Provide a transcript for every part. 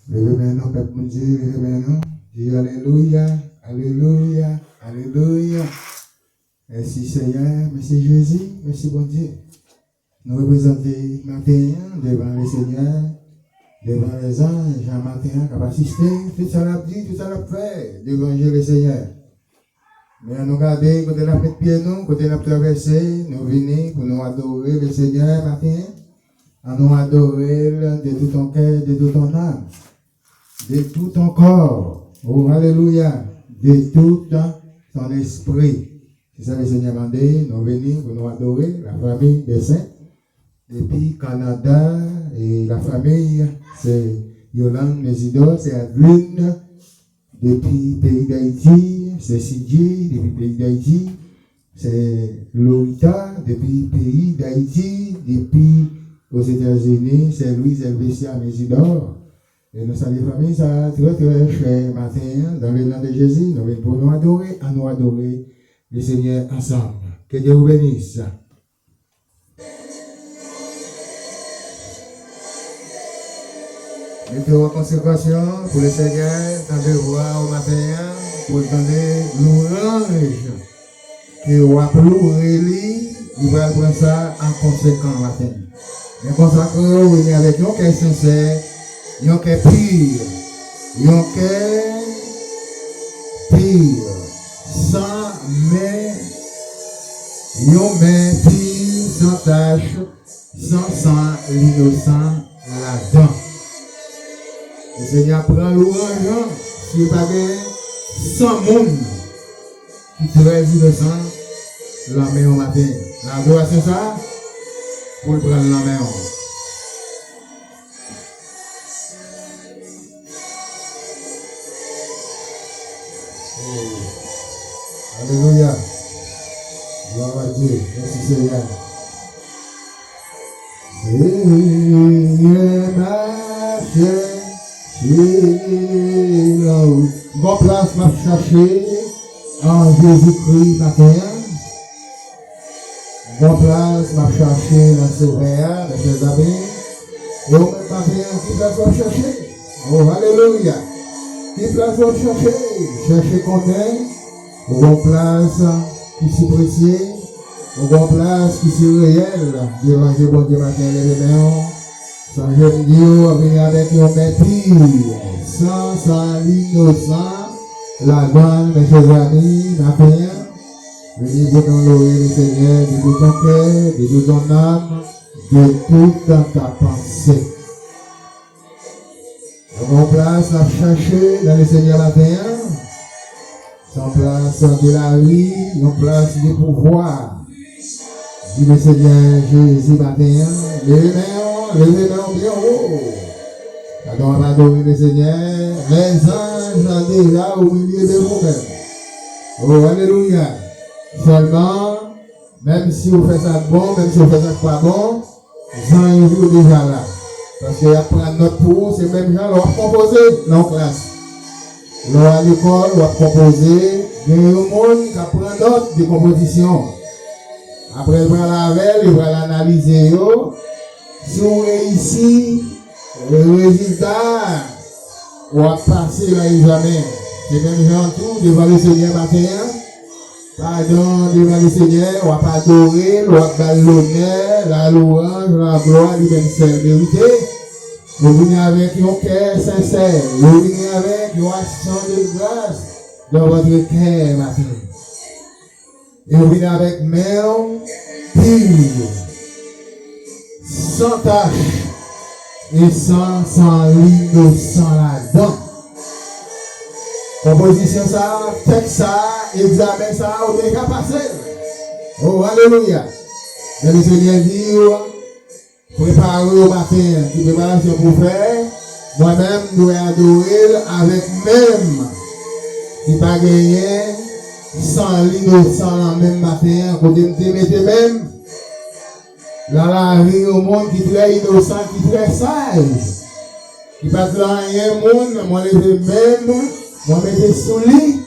Levez maintenant, peuple mon Dieu, levez maintenant. Dis Alléluia, Alléluia, Alléluia. Merci Seigneur, merci Jésus, merci bon Dieu. Nous représentons matin devant le Seigneur, devant les anges, un matin qui va assister, tout ça l'a dit, tout ça l'a fait, devant le Seigneur. Mais nous regardons, côté la mettre pied nous, côté la traversée, nous venons pour nous adorer le Seigneur matin, à nous adorer de tout ton cœur, de toute ton âme, de tout ton corps. Oh, alléluia, de tout ton esprit. C'est ça le Seigneur m'a dit, nous venons pour nous adorer, la famille des saints. Et puis Canada et la famille, c'est Yolande Mésidor, c'est Adeline, depuis le pays d'Haïti, c'est Sidji, depuis le pays d'Haïti, c'est Lorita, depuis le pays d'Haïti, depuis aux États-Unis, c'est Louise Elvesia Mésidor. Et nous saluons la famille, ça très très cher matin, dans le nom de Jésus, nous venons pour nous adorer, à nous adorer le Seigneur ensemble. Que Dieu vous bénisse. Mettez-vous en consécration pour le Seigneur, tendez voir au matin, pour tendre l'orange, que vous appelez lui, il va prendre ça en conséquent matin. Mais consacrez vous venez avec un cœur sincère, un cœur pur, un cœur pur, sans main, un main pur, sans tache, sans sang, l'innocent là-dedans. Le Seigneur prend l'orange, si pas de 100 monde qui très innocent, la main au matin. L'adoration ça, pour prendre la main. Alléluia. Gloire à Dieu. Merci Seigneur. Seigneur marche. Bon place m'a cherché en Jésus-Christ matin. Bon place m'a cherché dans ce verre, mes chers amis. Et au même matin, qui place m'a cherché? Oh, alléluia. Qui place m'a cherché? Chercher combien? Bon place qui s'y précieux. Bon place qui s'y réel. Devant Dieu, bon Dieu matin, les mains. Sans jeune Dieu, venir avec un mépris, sans l'innocent, la bonne, mes chers amis, ma paix, venez pour nous louer le Seigneur de tout ton cœur, de toute ton âme, de toute ta pensée. On place à chercher dans le Seigneur matin, sans place de la vie, une place de pouvoir. Dis le Seigneur Jésus matin, levez mains bien haut. Alors on va adorer le Seigneur. Les anges sont déjà au milieu de vous-même. Oh, alléluia. Seulement, même si vous faites ça bon, même si vous faites ça pas bon, les anges sont déjà là. Parce qu'il y a plein de notes pour vous, c'est même gens qui ont composé dans la classe. Là à l'école, on va composer. Il y a un monde qui prend note de composition. Après, il va la veille, il va l'analyser. Si vous réussissez, le résultat, on va passer l'examen. C'est même gens tout devant le Seigneur matin. Pardon, devant le Seigneur, on va pas adorer, on va pas l'honneur, la louange, la gloire, lui-même c'est vérité. Vous venez avec un cœur sincère, vous venez avec une action de grâce dans votre cœur matin. Et vous venez avec main pure, sans tache et sans l'innocent là-dedans. Composition ça, texte ça, examen ça, on est déjà passé. Oh, alléluia. Mais le Seigneur dit, préparez au matin, qui préparation pour faire, moi-même, nous adorer avec même, qui pas gagné, sans l'innocent la même matin, côté de mettez même, la vie au monde qui est très innocent, qui est très sage, qui pas de rien monde, moi lever même, moi mettez sous lit,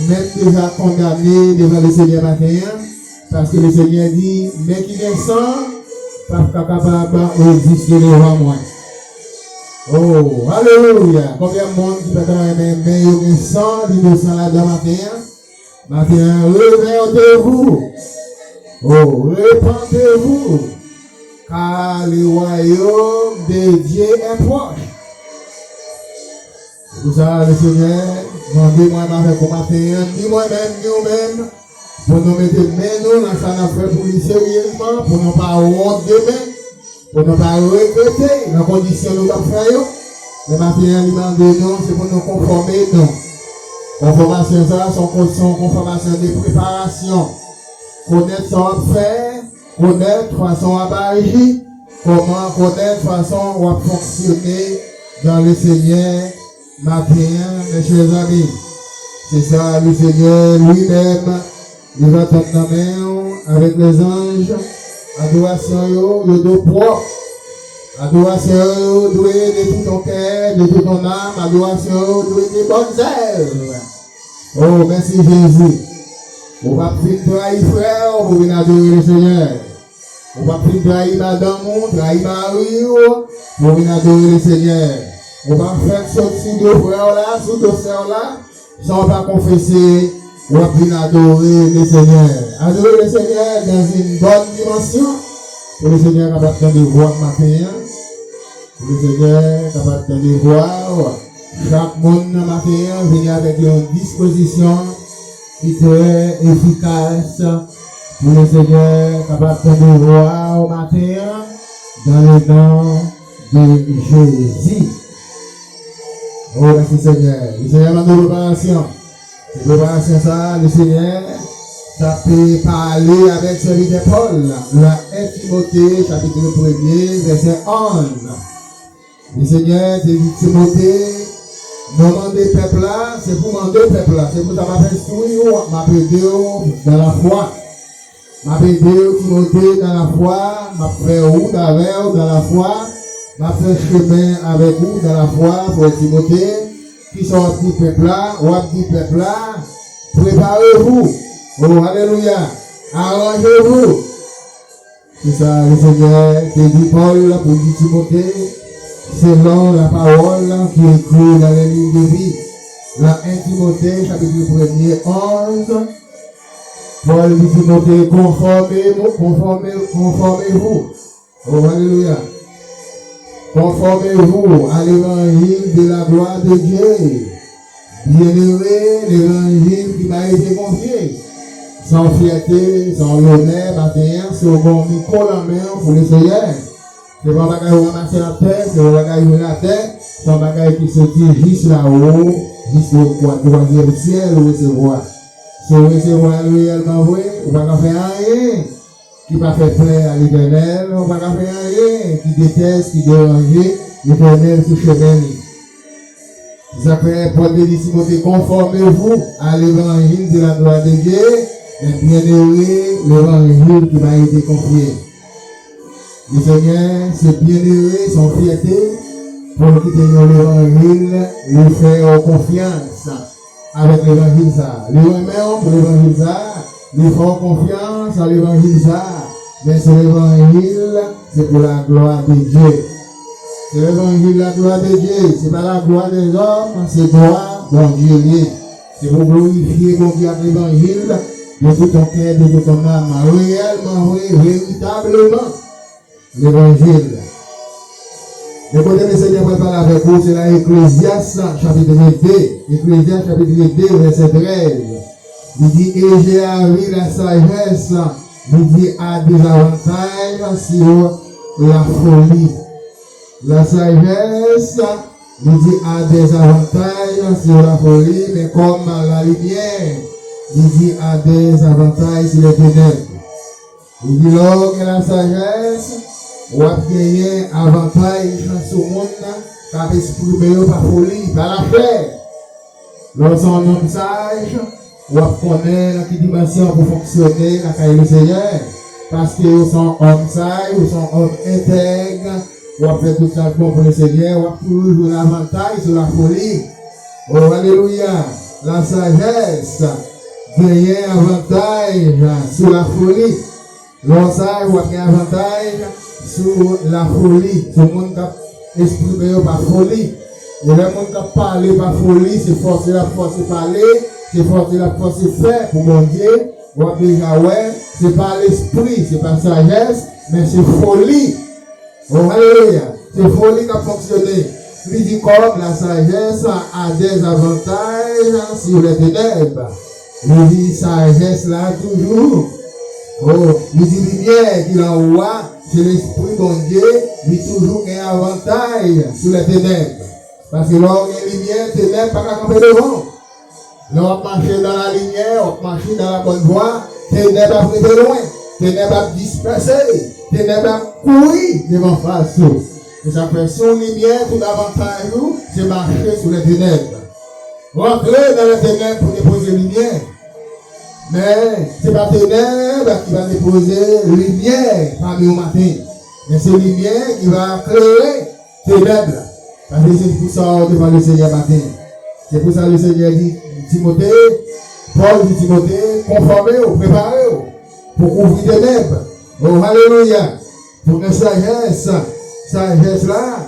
même déjà condamné devant le Seigneur matin, parce que le Seigneur dit, mais qui est sans, pas capable d'exister devant moi. Oh, alléluia. Combien de monde qui peut aimer au sang, l'innocent là-dedans matin? Matin, reverdez-vous. Oh, répandez-vous. Car le royaume de Dieu est proche. C'est pour ça, le Seigneur, demandez-moi avec vous matin, dis-moi-même, nous-mêmes, pour nous mettre nous dans ça n'a fait pour lui sérieusement, pour nous pas honte demain, pour nous pas regretter dans la condition de nous faire. Le matin, demandez-nous, c'est pour nous conformer, non. Conformation, ça, son conformation de préparation. Connaître son faire, connaître façon à agir, comment connaître façon à fonctionner dans le Seigneur. Matin, mes chers amis, c'est ça, le Seigneur lui-même, il va tomber dans la main avec les anges. Adoration, yo do propre. Adoration, doué de tout ton cœur, de toute ton âme. Adoration, doué de bonnes œuvres. Oh, merci Jésus. On va plus trahir frère pour venir adorer le Seigneur. On va plus trahir madame, trahir Marie pour venir adorer le Seigneur. On va faire sortir de frères là, sous de sœurs là, sans pas confesser, on va venir adorer le Seigneur. Adorer le Seigneur dans une bonne dimension. Pour le Seigneur capable de voir matin. Pour le Seigneur capable de voir. Chaque monde matin vient avec une disposition qui est efficace. Pour le Seigneur capable de voir au matin dans le nom de Jésus. Oh, merci Seigneur. Le Seigneur m'a donné préparation. Cette préparation, ça, le Seigneur, ça peut parler avec serviteur Paul. La 1 Timothée, chapitre 1er, verset 11. Le Seigneur, c'est Timothée, demander peuple là, c'est pour demander peuple là. C'est pour ça m'a fait instruire, m'a aidé dans la foi. M'a aidé Timothée dans la foi, m'a fait route avec dans la foi. M'a fait chemin avec vous dans la foi pour Timothée, qui sont petits peuple là, ou petits peuple là, préparez-vous. Oh, alléluia. Arrangez-vous. C'est ça, le Seigneur, qui dit Paul pour dire Timothée, selon la parole qui est écrite dans les livres de vie. La 1 Timothée, chapitre 1er, 11. Paul dit Timothée, conformez-vous. Oh, alléluia. Conformez-vous à l'évangile de la gloire de Dieu. Bienheureux l'évangile qui m'a été confié. Sans fierté, sans honneur, matin, c'est au bon micro la main pour le Seigneur. C'est pas bagaille où ramasser la terre, c'est pas bagaille où la terre, c'est un bagaille qui se dit juste là-haut, juste au troisième ciel, où recevoir. Si vous recevoir réellement vrai, on va pas faire rien. Qui va faire plaisir à l'Éternel, on va pas faire rien. Qui déteste, qui dérange, l'Éternel se chemin. Ça fait Paul dit Timothée, conformez-vous à l'évangile de la gloire de Dieu, mais bienheureux l'évangile qui m'a été confié. Le Seigneur, c'est bienheureux son fierté pour quitter l'évangile, lui faire confiance avec l'évangile ça. Lui remet pour l'évangile ça, lui faire confiance à l'évangile ça. Mais c'est l'évangile, c'est pour la gloire de Dieu. C'est l'évangile de la gloire de Dieu. C'est pas la gloire des hommes, c'est gloire de Dieu. C'est pour glorifier mon Dieu avec l'évangile de tout ton cœur, de tout ton âme. Réellement, véritablement, l'évangile. Le côté du Seigneur va parler avec vous, c'est la Ecclésiaste, chapitre 2. Ecclésiaste, chapitre 2, verset 13. Il dit, et j'ai appris la sagesse, il dit, a des avantages sur la folie. La sagesse, il dit, a des avantages sur la folie, mais comme la lumière, il dit, a des avantages sur les ténèbres. Il dit, lors que la sagesse, on va gagner avantage sur le monde, car exprimer par folie, par la paix. Lorsqu'on est un homme sage, on va connaître la dimension pour fonctionner dans la caille du Seigneur. Parce qu'ils sont hommes sages, ils sont hommes intègres, on va faire tout ça pour le Seigneur, on va toujours l'avantage sur la folie. Oh, alléluia. La sagesse gagne avantage sur la folie. L'homme sage va gagner avantage sur la folie. Tout le monde exprimer par folie. Et le monde qui parle par folie, c'est forcer la force parler, c'est forcer la force faire pour mon Dieu. Déjà, ouais, c'est pas l'esprit, c'est pas sagesse, mais c'est folie. Oh, alléluia. C'est folie qui a fonctionné. Il dit comme la sagesse a des avantages sur les ténèbres. Il dit sagesse là toujours. Oh, il dit lumière qu'il envoie, c'est l'esprit bon Dieu, il toujours un avantage sur les ténèbres. Parce que là, il y a une lumière, ténèbres, pas qu'à camper devant. Là, on marche dans la lumière, on marche dans la bonne voie, ténèbres à prêter loin, ténèbres à disperser, ténèbres à courir devant face. Et ça fait son lumière, tout l'avantage, c'est marcher sur les ténèbres. Rentrer dans les ténèbres pour déposer lumière. Mais ce n'est pas ténèbres qui va déposer lumière parmi au matin. Mais c'est lumière qui va éclairer ténèbres. Parce que c'est pour ça devant le Seigneur matin. C'est pour ça que le Seigneur dit Timothée, Paul dit Timothée, conformez-vous, préparez-vous pour couvrir les ténèbres. Oh, alléluia. Pour que sagesse là,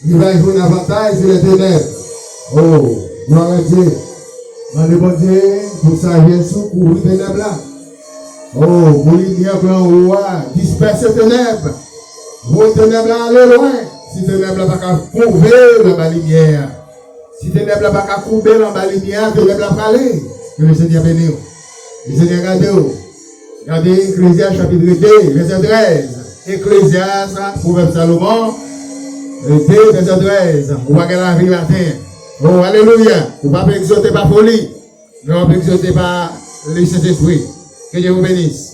il va jouer un avantage sur les ténèbres. Oh, gloire à Dieu. Dans le bon Dieu, pour sagesse, couvrir les ténèbres là. Oh, pour lumière blanc roi, disperser les ténèbres. Vos ténèbres là, allez loin. Si les ténèbres là, pas couvrir la lumière. Si les ténèbres là, pas couvrir la lumière, les ténèbres là, pas aller. Que le Seigneur bénisse. Le Seigneur garde. Regardez Ecclésiaste chapitre 2, verset 13. Ecclésiaste, proverbe Salomon, 2, verset 13. On va gagner la vie matin. Oh, alléluia. On ne va pas exhorter par folie. Mais on va exhorter par le Saint-Esprit. Que Dieu vous bénisse.